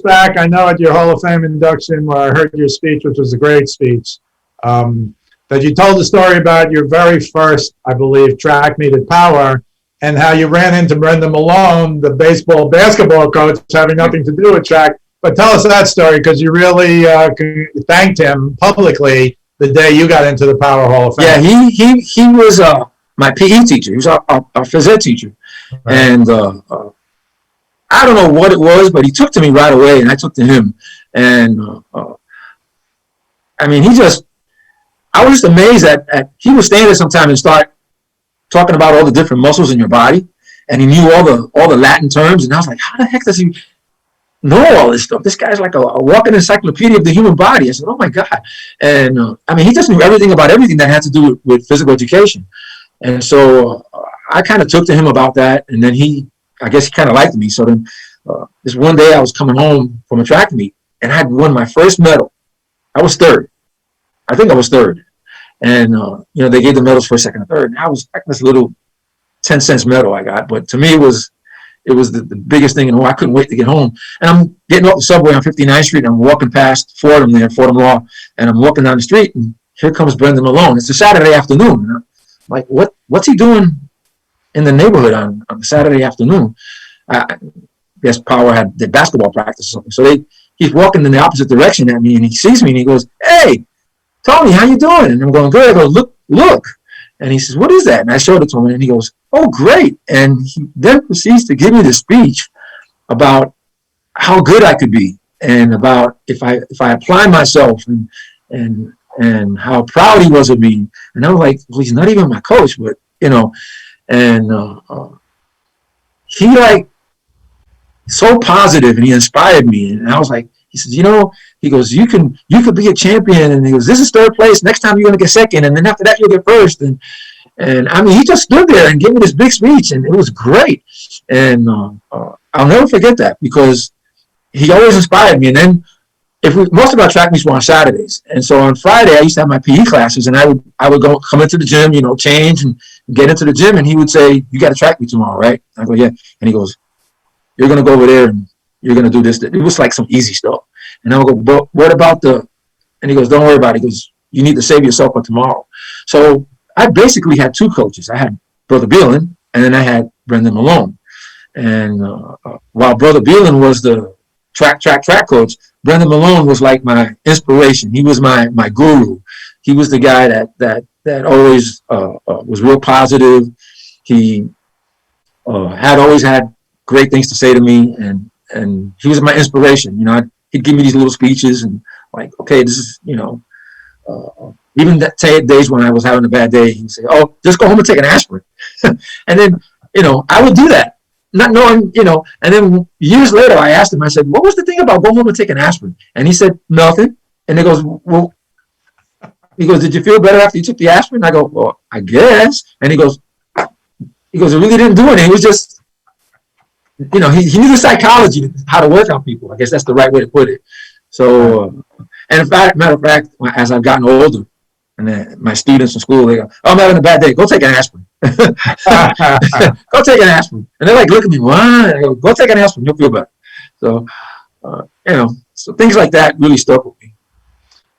back, I know at your Hall of Fame induction where I heard your speech, which was a great speech, that you told the story about your very first, I believe, track meet at Power and how you ran into Brendan Malone, the basketball coach, having nothing to do with track. But tell us that story, because you really thanked him publicly the day you got into the Power Hall of Fame. Yeah, he was my PE teacher. He was our phys ed teacher. Right. And I don't know what it was, but he took to me right away, and I took to him. And I mean, I was just amazed at he would stand there sometime and start talking about all the different muscles in your body, and he knew all the Latin terms, and I was like, how the heck does he know all this stuff? This guy's like a walking encyclopedia of the human body. I said, oh my God. And I mean, he just knew everything about everything that had to do with physical education. And so I kind of took to him about that, and then I guess he kind of liked me. So then this one day I was coming home from a track meet, and I had won my first medal. I was third. I think I was third. And, they gave the medals for second and third. And I was like this little 10-cent medal I got. But to me, it was the biggest thing in the world. I couldn't wait to get home. And I'm getting off the subway on 59th Street, and I'm walking past Fordham Law, and I'm walking down the street, and here comes Brendan Malone. It's a Saturday afternoon. And I'm like, what's he doing in the neighborhood on a Saturday afternoon? I guess Power had their basketball practice or something. So he's walking in the opposite direction at me, and he sees me, and he goes, hey, Tony, how you doing? And I'm going, good. I go, look. And he says, what is that? And I showed it to him, and he goes, oh, great. And he then proceeds to give me the speech about how good I could be, and about if I apply myself, and how proud he was of me. And I was like, well, he's not even my coach, but, and he like so positive, and he inspired me. And I was like, he says, he goes, you could be a champion. And he goes, this is third place. Next time you're going to get second. And then after that, you'll get first. And I mean, he just stood there and gave me this big speech, and it was great. And I'll never forget that, because he always inspired me. And then most of our track meets were on Saturdays. And so on Friday, I used to have my PE classes, and I would come into the gym, change and get into the gym. And he would say, you got a track meet tomorrow, right? I go, yeah. And he goes, you're going to go over there and you're going to do this. It was like some easy stuff. And I would go, but what about and he goes, don't worry about it. He goes, you need to save yourself for tomorrow. So I basically had two coaches. I had Brother Beelan, and then I had Brendan Malone. And while Brother Beelan was the track coach, Brendan Malone was like my inspiration. He was my guru. He was the guy that always was real positive. He had always had great things to say to me, and he was my inspiration. He'd give me these little speeches, and like, okay, this is, even that days when I was having a bad day, he'd say, oh, just go home and take an aspirin. And then, I would do that, not knowing, and then years later, I asked him, I said, what was the thing about go home and take an aspirin? And he said, nothing. And he goes, well, did you feel better after you took the aspirin? I go, well, I guess. And he goes, it really didn't do anything. It was just, he knew the psychology, how to work on people. I guess that's the right way to put it. So, and in fact, matter of fact, as I've gotten older, and then my students in school, they go, oh, I'm having a bad day. Go take an aspirin. Go take an aspirin. And they're like, look at me, what? I go, go take an aspirin. You'll feel better. So, so things like that really stuck with me.